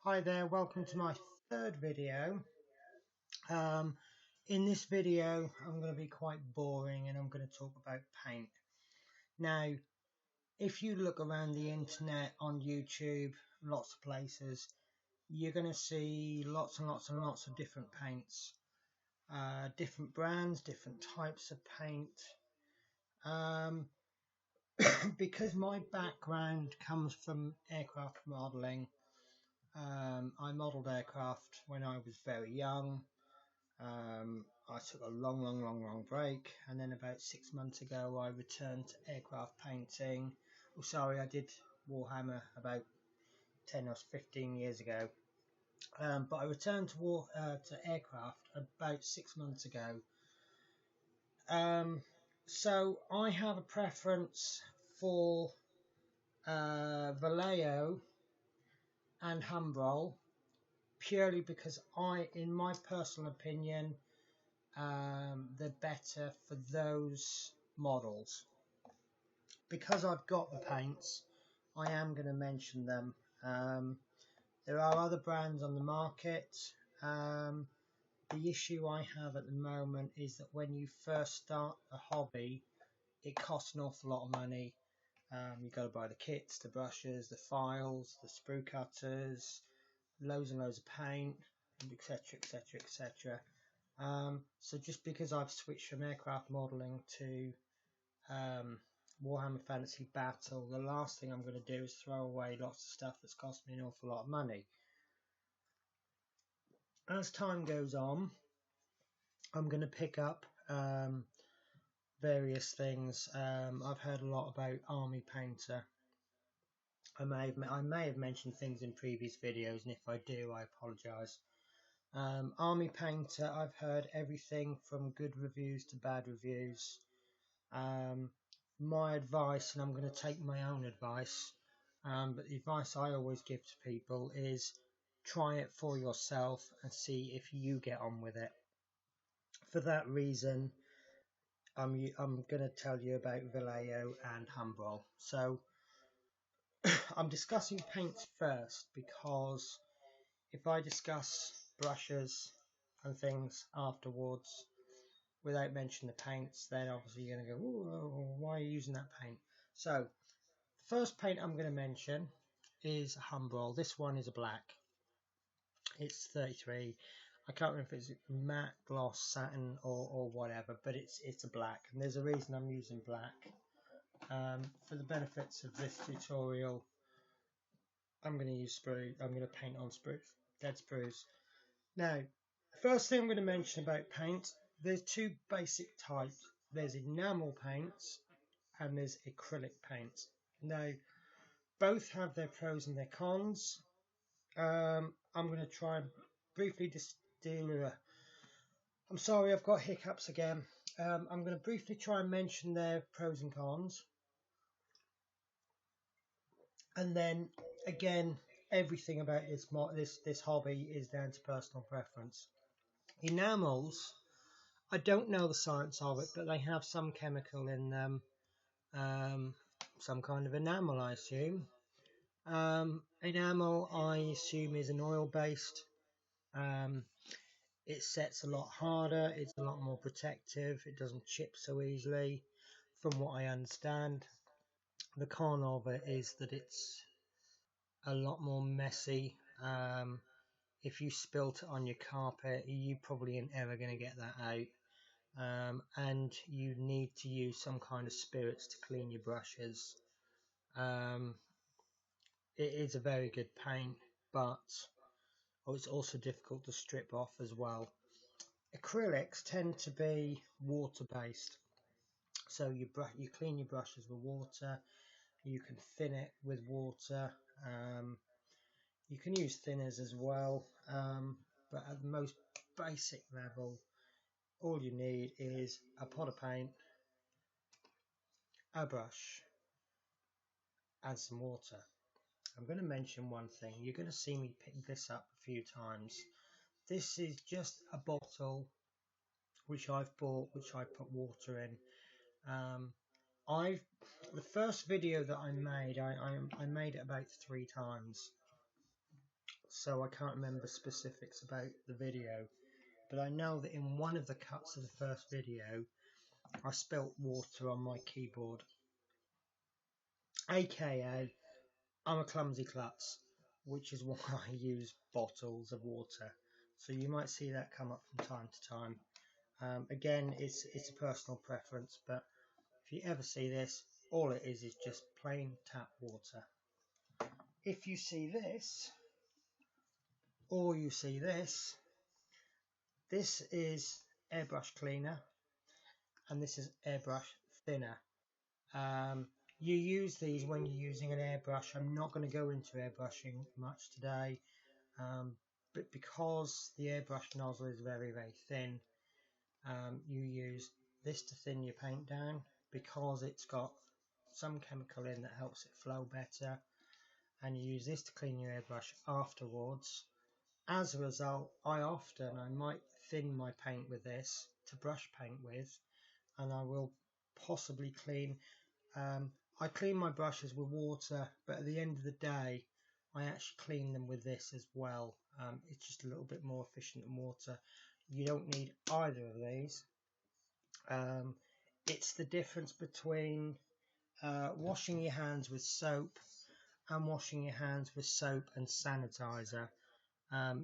Hi there, welcome to my third video. In this video I'm going to be quite boring and I'm going to talk about paint. Now, if you look around the internet, on YouTube, lots of places, you're going to see lots and lots and lots of different paints, different brands, different types of paint. Because my background comes from aircraft modelling, I modelled aircraft when I was very young. I took a long break, and then about 6 months ago I returned to aircraft painting. Oh, sorry, I did Warhammer about 10 or 15 years ago, but I returned to aircraft about 6 months ago. So I have a preference for Vallejo and Humbrol, purely because in my personal opinion, they're better for those models. Because I've got the paints, I am going to mention them. There are other brands on the market. The issue I have at the moment is that when you first start a hobby, it costs an awful lot of money. You've got to buy the kits, the brushes, the files, the sprue cutters, loads and loads of paint, etc, etc, etc. So just because I've switched from aircraft modelling to Warhammer Fantasy Battle, the last thing I'm going to do is throw away lots of stuff that's cost me an awful lot of money. As time goes on, I'm going to pick up various things. I've heard a lot about Army Painter. I may have mentioned things in previous videos, and if I do, I apologise. Army Painter, I've heard everything from good reviews to bad reviews. My advice, and I'm going to take my own advice, but the advice I always give to people is try it for yourself and see if you get on with it. For that reason, I'm going to tell you about Vallejo and Humbrol. So I'm discussing paints first, because if I discuss brushes and things afterwards without mentioning the paints, then obviously you're going to go, "Ooh, why are you using that paint?" So the first paint I'm going to mention is Humbrol. This one is a black. It's 33. I can't remember if it's matte, gloss, satin, or whatever, but it's a black, and there's a reason I'm using black. For the benefits of this tutorial, I'm going to use sprue. I'm going to paint on sprues, dead sprues. Now, the first thing I'm going to mention about paint, there's two basic types. There's enamel paints and there's acrylic paints. Now, both have their pros and their cons. I'm going to try and briefly I'm sorry, I've got hiccups again. I'm going to briefly try and mention their pros and cons. And then, again, everything about this hobby is down to personal preference. Enamels, I don't know the science of it, but they have some chemical in them. Some kind of enamel, I assume. Enamel, I assume, is an oil-based. It sets a lot harder. It's a lot more protective. It doesn't chip so easily, from what I understand. The con of it is that it's a lot more messy. If you spilt it on your carpet, you probably ain't ever going to get that out. And you need to use some kind of spirits to clean your brushes. It is a very good paint, but it's also difficult to strip off as well. Acrylics tend to be water-based, so you clean your brushes with water. You can thin it with water. You can use thinners as well, but at the most basic level, all you need is a pot of paint, a brush, and some water. I'm going to mention one thing. You're going to see me pick this up a few times. This is just a bottle which I've bought, which I put water in. The first video that I made, I made it about 3 times. so I can't remember specifics about the video, but I know that in one of the cuts of the first video I spilt water on my keyboard, aka I'm a clumsy klutz, which is why I use bottles of water. So you might see that come up from time to time. Again, it's a personal preference, but if you ever see this, all it is just plain tap water. If you see this, or you see this, this is airbrush cleaner, and this is airbrush thinner. You use these when you're using an airbrush. I'm not going to go into airbrushing much today, but because the airbrush nozzle is very thin, you use this to thin your paint down, because it's got some chemical in that helps it flow better, and you use this to clean your airbrush afterwards. As a result, I might thin my paint with this to brush paint with, and I will possibly clean. I clean my brushes with water, but at the end of the day I actually clean them with this as well. It's just a little bit more efficient than water. You don't need either of these. It's the difference between washing your hands with soap and washing your hands with soap and sanitizer.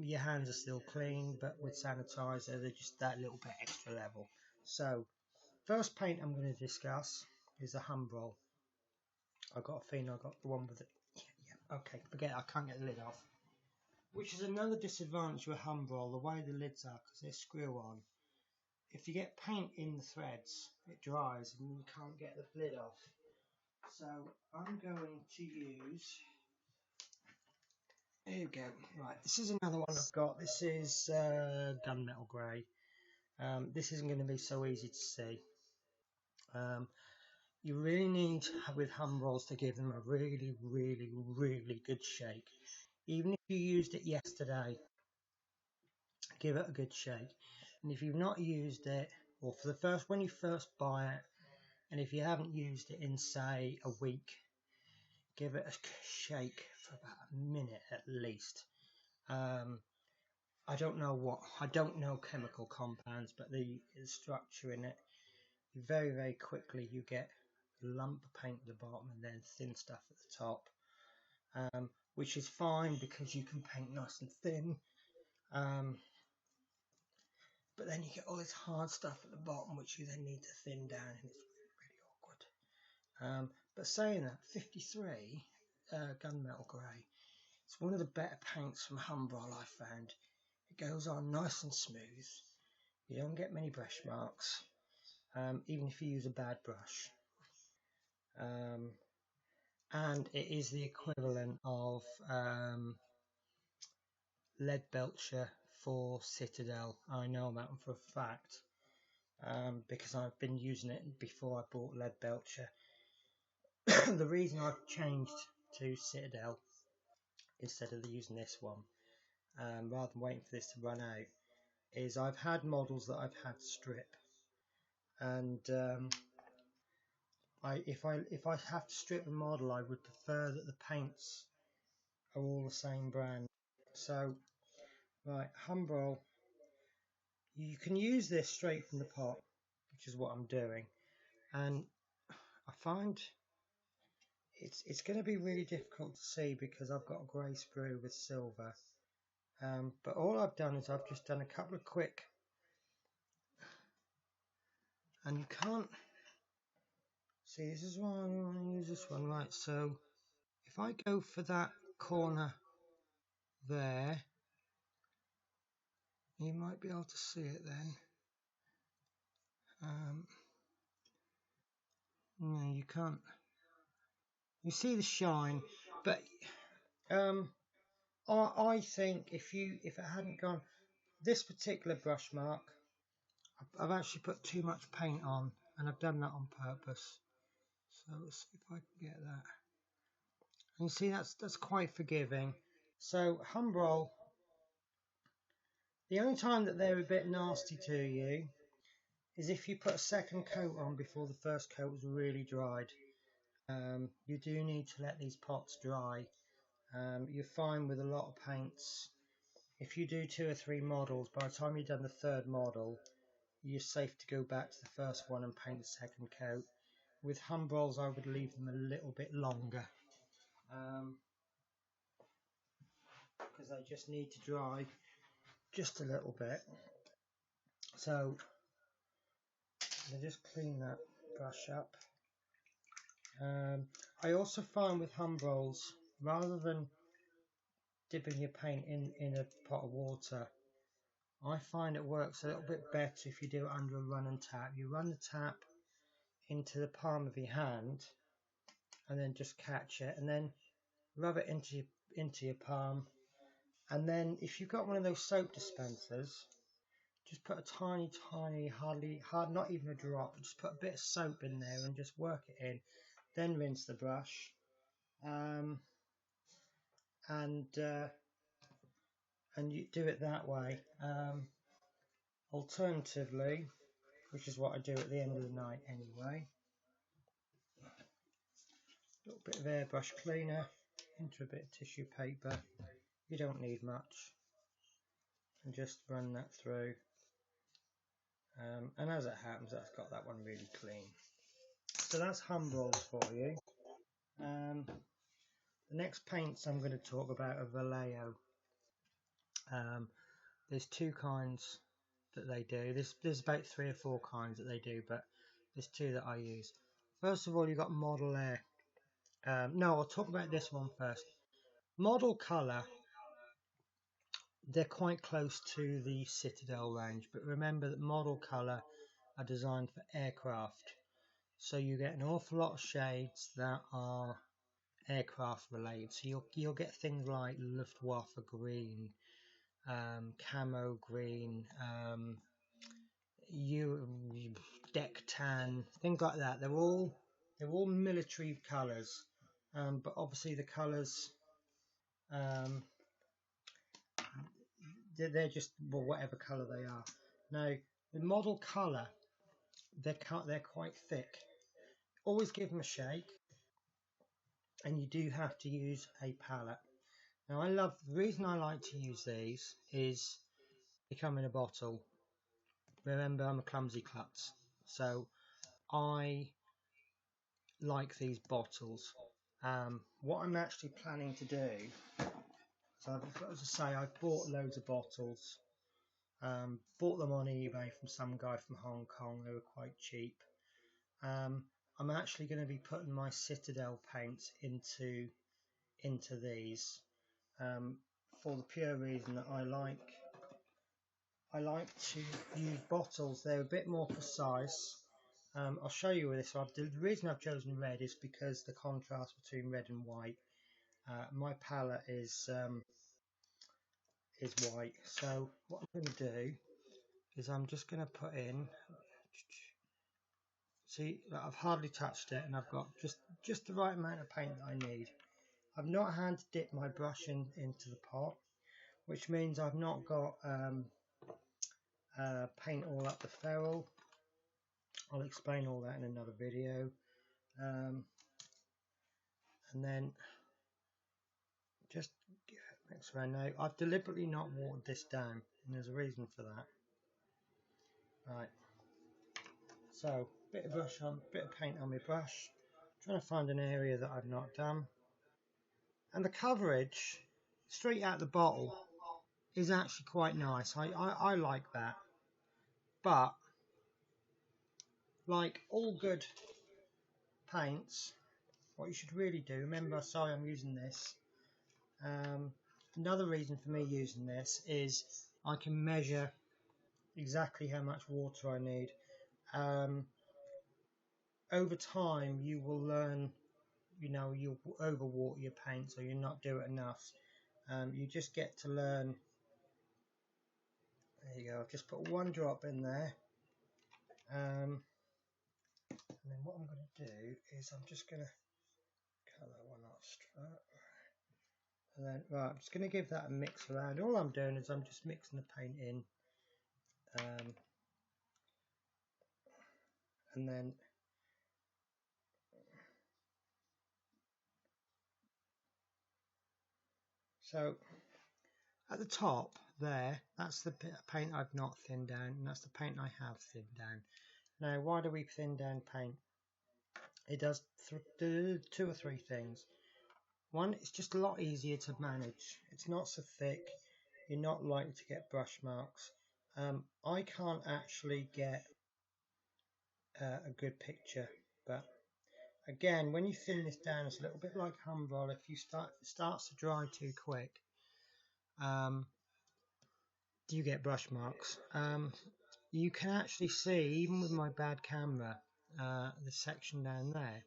Your hands are still clean, but with sanitizer they're just that little bit extra level. So first paint I'm going to discuss is a Humbrol. I got a feeling I got the one with it. Yeah, okay, forget it, I can't get the lid off. Which is another disadvantage with Humbrol, the way the lids are, because they're screw on. If you get paint in the threads, it dries and you can't get the lid off. So I'm going to use, there you go, right, this is another one I've got. This is gunmetal grey. This isn't going to be so easy to see. You really need, with Humbrolls, to give them a really good shake. Even if you used it yesterday, give it a good shake. And if you've not used it, or for the first, when you first buy it, and if you haven't used it in say a week, give it a shake for about a minute at least. I don't know chemical compounds, but the structure in it, very quickly you get a lump of paint at the bottom and then thin stuff at the top, which is fine because you can paint nice and thin, but then you get all this hard stuff at the bottom which you then need to thin down, and it's really awkward. But saying that, 53 gunmetal grey, it's one of the better paints from Humbrol I found. It goes on nice and smooth, you don't get many brush marks, even if you use a bad brush, and it is the equivalent of Leadbelcher for Citadel. I know that one for a fact, because I've been using it before I bought Leadbelcher. The reason I've changed to Citadel instead of using this one, rather than waiting for this to run out, is I've had models that I've had strip, and if I have to strip a model, I would prefer that the paints are all the same brand. So, right, Humbrol, you can use this straight from the pot, which is what I'm doing, and I find it's going to be really difficult to see because I've got a grey sprue with silver, but all I've done is I've just done a couple of quick, and you can't see, this is why I want to use this one, right? So if I go for that corner there, you might be able to see it then. No, you can't. You see the shine, but I think if it hadn't gone this particular brush mark, I've actually put too much paint on, and I've done that on purpose. So let's see if I can get that. And you see that's quite forgiving. So Humbrol, the only time that they're a bit nasty to you is if you put a second coat on before the first coat was really dried. You do need to let these pots dry. You're fine with a lot of paints. If you do 2 or 3 models, by the time you've done the 3rd model, you're safe to go back to the first one and paint the second coat. With Humbrolls, I would leave them a little bit longer, because they just need to dry just a little bit. So I just clean that brush up. I also find with Humbrolls, rather than dipping your paint in a pot of water, I find it works a little bit better if you do it under a run and tap. You run the tap into the palm of your hand and then just catch it and then rub it into your palm. And then if you've got one of those soap dispensers, just put a tiny, not even a drop, just put a bit of soap in there and just work it in. Then rinse the brush. And you do it that way. Alternatively, which is what I do at the end of the night anyway, a little bit of airbrush cleaner into a bit of tissue paper. You don't need much, and just run that through. And as it happens, that's got that one really clean. So that's Humbrolls for you. The next paints I'm going to talk about are Vallejo. There's 2 kinds that they do. There's about 3 or 4 kinds that they do, but there's 2 that I use. First of all, you've got Model Air. No, I'll talk about this one first. Model Colour, they're quite close to the Citadel range, but remember that Model Colour are designed for aircraft, so you get an awful lot of shades that are aircraft related. So you'll get things like Luftwaffe green, camo green, deck tan, things like that. They're all military colours, but obviously the colours, they're just, well, whatever colour they are. Now the Model Colour, they're quite thick. Always give them a shake, and you do have to use a palette. Now the reason I like to use these is they come in a bottle. Remember, I'm a clumsy klutz, so I like these bottles. What I'm actually planning to do, so as I say, I've bought loads of bottles. Bought them on eBay from some guy from Hong Kong. They were quite cheap. I'm actually going to be putting my Citadel paints into these, for the pure reason that I like to use bottles. They're a bit more precise. I'll show you with this one. The reason I've chosen red is because the contrast between red and white. My palette is white, so what I'm going to do is I'm just going to put in. See, I've hardly touched it, and I've got just the right amount of paint that I need. I've not hand dipped my brush into the pot, which means I've not got paint all up the ferrule. I'll explain all that in another video. And then just give it a mix around. Now I've deliberately not watered this down, and there's a reason for that. Right, so bit of paint on my brush, trying to find an area that I've not done, and the coverage straight out the bottle is actually quite nice. I like that, but like all good paints, what you should really do, remember, sorry, I'm using this. Another reason for me using this is I can measure exactly how much water I need. Over time you will learn, you'll overwater your paint, so you'll not do it enough. You just get to learn. There you go, I've just put 1 drop in there. And then what I'm going to do is I'm just going to cut that one off. And then, right, I'm just going to give that a mix around. All I'm doing is I'm just mixing the paint in. And then So at the top there, that's the paint I've not thinned down, and that's the paint I have thinned down. Now, why do we thin down paint? It does two or three things. One, it's just a lot easier to manage. It's not so thick. You're not likely to get brush marks. I can't actually get a good picture, but again, when you thin this down, it's a little bit like humbrol. If it starts to dry too quick, you get brush marks. You can actually see, even with my bad camera, the section down there,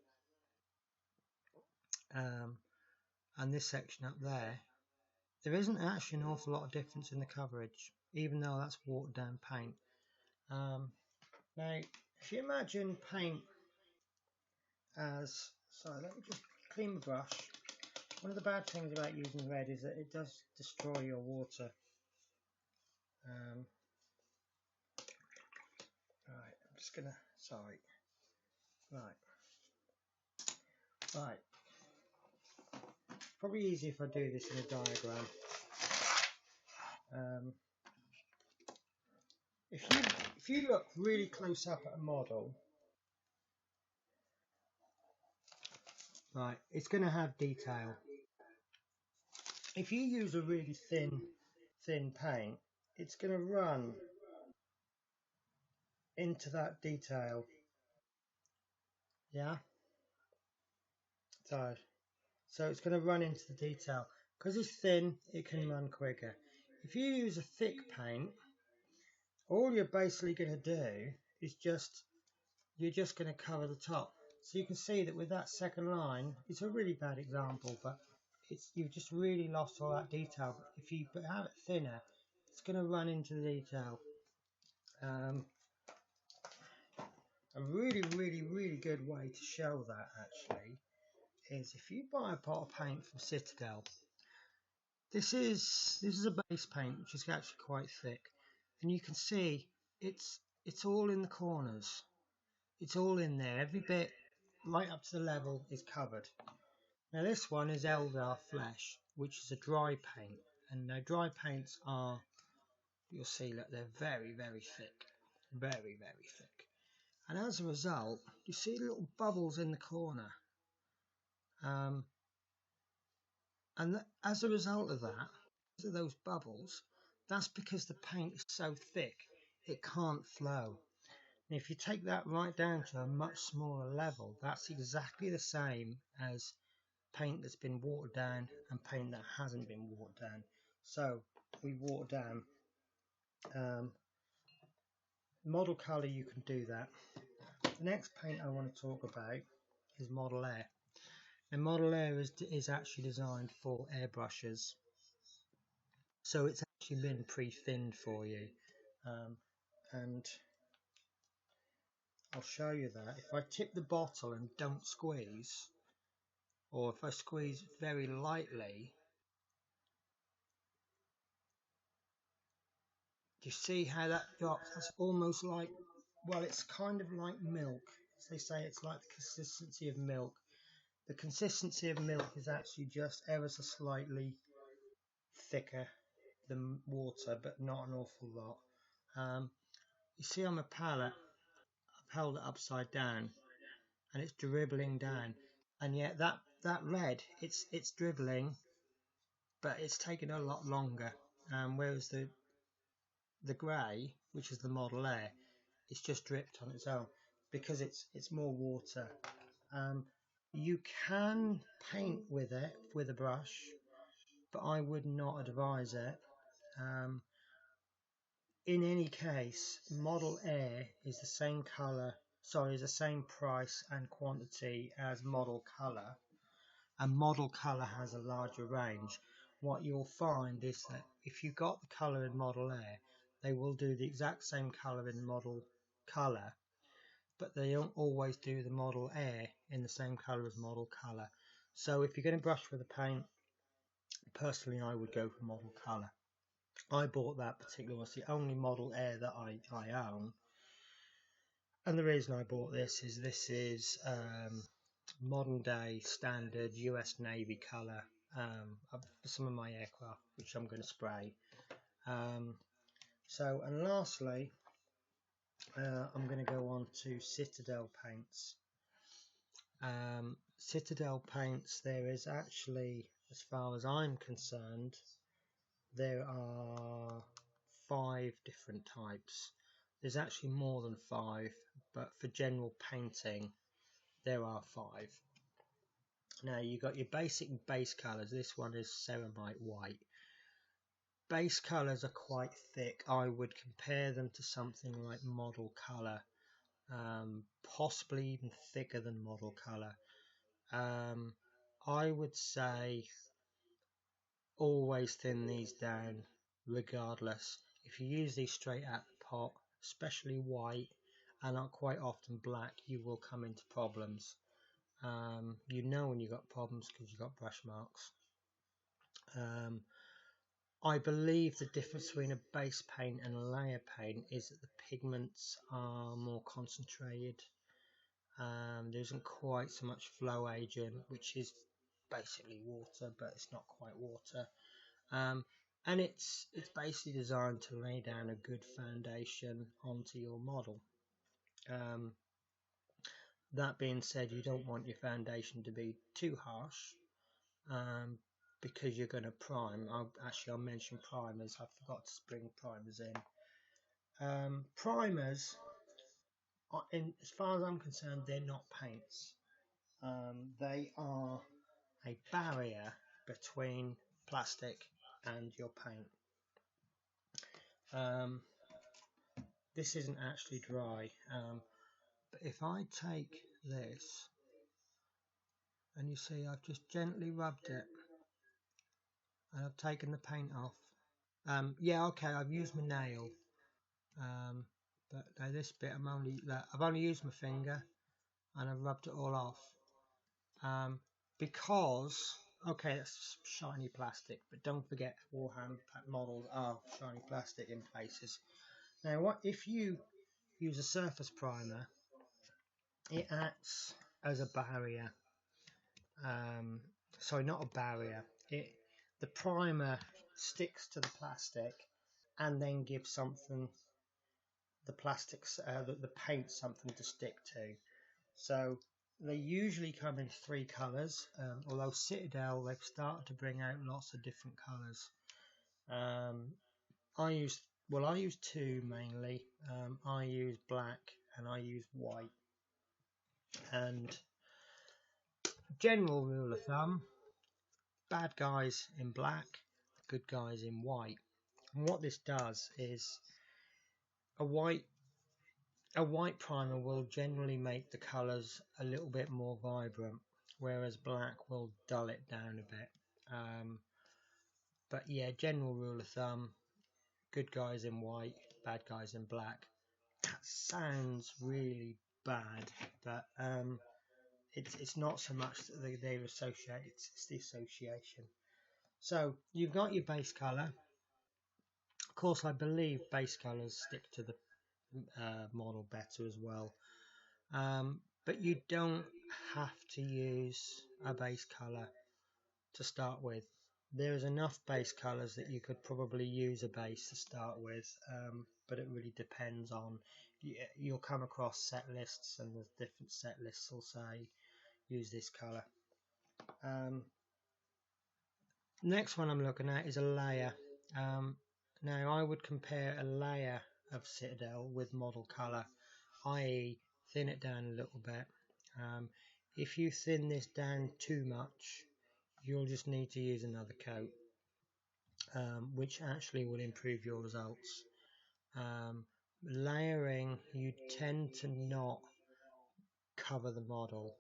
and this section up there. There isn't actually an awful lot of difference in the coverage, even though that's watered down paint. Now, if you imagine paint as, sorry, let me just clean the brush. One of the bad things about using red is that it does destroy your water. Right, I'm just gonna, sorry. Right. Probably easier if I do this in a diagram. If you look really close up at a model, right, it's going to have detail. If you use a really thin paint, it's going to run into that detail. Yeah. So it's going to run into the detail. Because it's thin, it can run quicker. If you use a thick paint, all you're basically going to do is you're just going to cover the top. So you can see that with that second line, it's a really bad example, but you've just really lost all that detail. If you have it thinner, it's going to run into the detail. A really good way to show that actually is if you buy a pot of paint from Citadel. This is a base paint which is actually quite thick, and you can see it's all in the corners. It's all in there. Every bit right up to the level is covered. Now this one is Eldar Flesh, which is a dry paint, and now dry paints are, you'll see that they're very thick, very thick, and as a result you see little bubbles in the corner, and as a result of that, those bubbles, that's because the paint is so thick it can't flow. And if you take that right down to a much smaller level, that's exactly the same as paint that's been watered down and paint that hasn't been watered down. So we water down. Model colour, you can do that. The next paint I want to talk about is Model Air. And Model Air is actually designed for airbrushes, so it's actually been pre-thinned for you, and I'll show you that. If I tip the bottle and don't squeeze, or if I squeeze very lightly, do you see how that drops? That's almost like, well, it's kind of like milk. As they say, it's like the consistency of milk. The consistency of milk is actually just ever so slightly thicker than water, but not an awful lot. You see on my palette, I've held it upside down, and it's dribbling down, and yet that red, it's dribbling, but it's taking a lot longer. Whereas the grey, which is the Model Air, it's just dripped on its own because it's more water. You can paint with it with a brush, but I would not advise it. In any case, Model Air is the same colour, sorry, is the same price and quantity as Model Colour, and Model Colour has a larger range. What you'll find is that if you got the colour in Model Air, they will do the exact same colour in Model Colour, but they don't always do the Model Air in the same colour as Model Colour. So if you're going to brush with a paint, personally I would go for Model Colour. I bought that particular one. It's the only Model Air that I own, and the reason I bought this is modern day standard US Navy colour, for some of my aircraft, which I'm going to spray. And lastly, I'm going to go on to Citadel paints. Citadel paints, there is actually, as far as I'm concerned, there are 5 different types. There's actually more than 5, but for general painting there are 5. Now you've got your basic base colours. This one is ceramite white. Base colours are quite thick. I would compare them to something like model colour, possibly even thicker than model colour. I would say always thin these down regardless. If you use these straight out the pot, especially white and not quite often black, you will come into problems. You know when you've got problems because you've got brush marks. I believe the difference between a base paint and a layer paint is that the pigments are more concentrated. There isn't quite so much flow agent, which is basically water, but it's not quite water. And it's basically designed to lay down a good foundation onto your model. That being said, you don't want your foundation to be too harsh, because you're going to prime. I'll mention primers. I forgot to bring primers in. Primers, as far as I'm concerned, they're not paints. They are a barrier between plastic and your paint. This isn't actually dry, but if I take this, and you see I've just gently rubbed it and I've taken the paint off. Yeah, okay, I've used my nail, but now this bit I've only used my finger and I've rubbed it all off, because okay, that's shiny plastic, but don't forget Warhammer models are shiny plastic in places. Now what if you use a surface primer? It acts as a barrier. Sorry, not a barrier. The primer sticks to the plastic and then gives the paint something to stick to. So they usually come in 3 colours, although Citadel, they've started to bring out lots of different colours. I use 2 mainly. I use black and I use white. And general rule of thumb, bad guys in black, good guys in white. And what this does is a white primer will generally make the colours a little bit more vibrant, whereas black will dull it down a bit. But yeah, general rule of thumb, good guys in white, bad guys in black. That sounds really bad, but it's not so much that they associate, it's the association. So you've got your base colour. Of course, I believe base colours stick to the model better as well, but you don't have to use a base colour to start with. There's enough base colours that you could probably use a base to start with, but it really depends on, you'll come across set lists, and the different set lists will say use this colour. Next one I'm looking at is a layer. Now I would compare a layer of Citadel with model colour, i.e. thin it down a little bit. If you thin this down too much, you'll just need to use another coat, which actually will improve your results. Layering, you tend to not cover the model.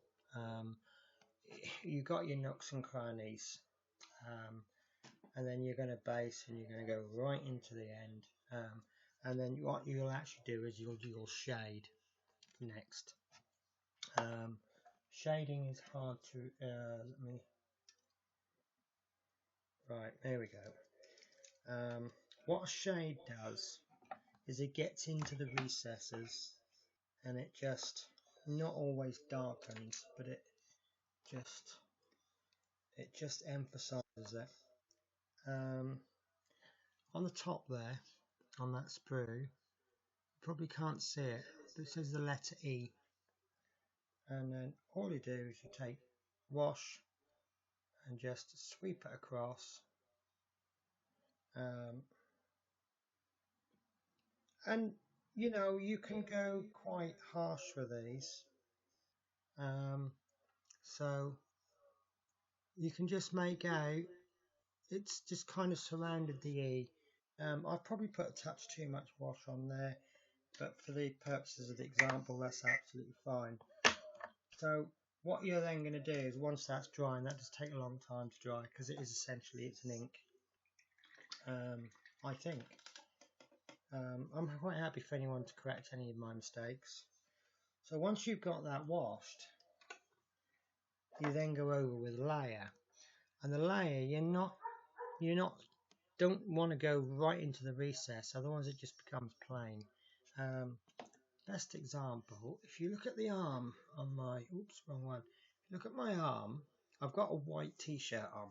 You got your nooks and crannies, and then you're going to base and you're going to go right into the end, and then what you'll actually do is you'll shade next. Shading is hard to right, there we go. What a shade does is it gets into the recesses, and it just not always darkens, but it just it just emphasizes it. On the top there, on that sprue, you probably can't see it, but it says the letter E. And then all you do is you take wash and just sweep it across. And you know, you can go quite harsh with these. So you can just make out it's just kind of surrounded the E. I've probably put a touch too much wash on there, but for the purposes of the example, that's absolutely fine. So what you're then going to do is, once that's drying, that does take a long time to dry because it is essentially, it's an ink. I think I'm quite happy for anyone to correct any of my mistakes. So once you've got that washed, you then go over with layer, and the layer don't want to go right into the recess, otherwise it just becomes plain. Best example, if you look at the arm on my, oops, wrong one. If you look at my arm, I've got a white t-shirt on.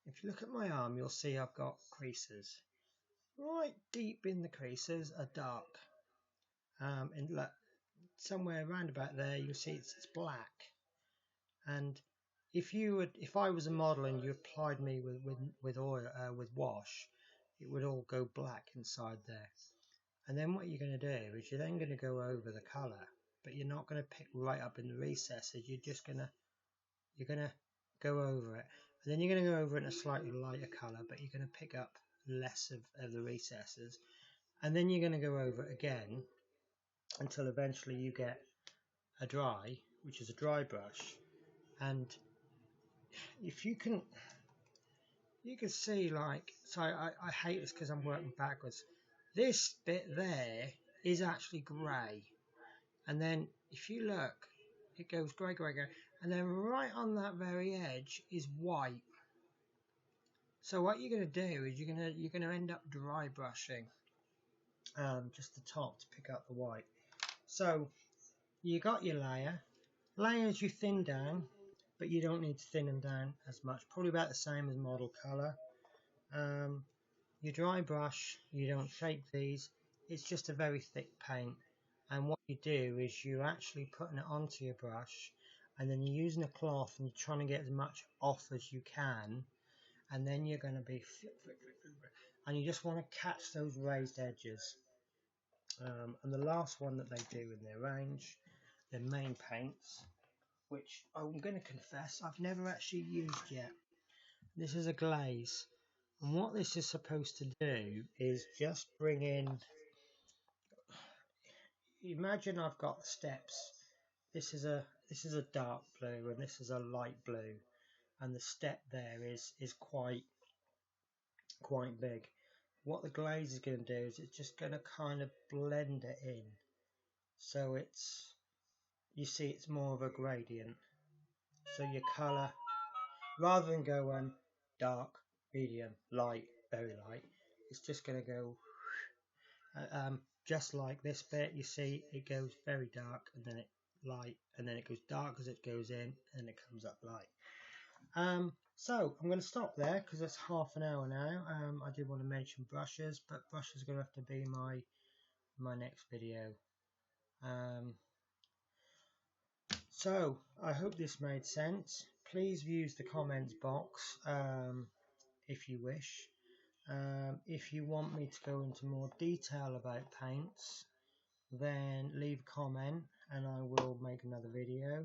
If you look at my arm, you'll see I've got creases. Right deep in the creases are dark. And look, somewhere around about there, you'll see it's black. And if I was a model and you applied me with oil, with wash, it would all go black inside there. And then what you're going to do is you're then going to go over the colour, but you're not going to pick right up in the recesses. You're going to go over it, and then you're going to go over it in a slightly lighter colour, but you're going to pick up less of the recesses, and then you're going to go over it again until eventually you get a dry, which is a dry brush. And if you can see, like, so I hate this because I'm working backwards. This bit there is actually grey, and then if you look, it goes grey, grey, grey, and then right on that very edge is white. So what you're going to do is you're going to end up dry brushing just the top to pick up the white. So you got your layers you thin down, but you don't need to thin them down as much, probably about the same as model colour. Your dry brush, you don't shape these, it's just a very thick paint, and what you do is you're actually putting it onto your brush, and then you're using a cloth and you're trying to get as much off as you can, and then you're going to be and you just want to catch those raised edges. And the last one that they do in their range, their main paints, which I'm going to confess I've never actually used yet. This is a glaze, and what this is supposed to do is just bring in, imagine I've got steps. This is a dark blue and this is a light blue, and the step there is quite big. What the glaze is going to do is it's just going to kind of blend it in, so you see it's more of a gradient. So your colour, rather than go dark, medium, light, very light, it's just going to go just like this bit. You see it goes very dark and then it light, and then it goes dark as it goes in, and it comes up light. So I'm going to stop there because it's half an hour now. I did want to mention brushes, but brushes are going to have to be my next video. So I hope this made sense. Please use the comments box if you wish. If you want me to go into more detail about paints, then leave a comment and I will make another video.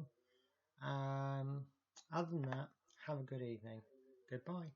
Other than that, have a good evening. Goodbye.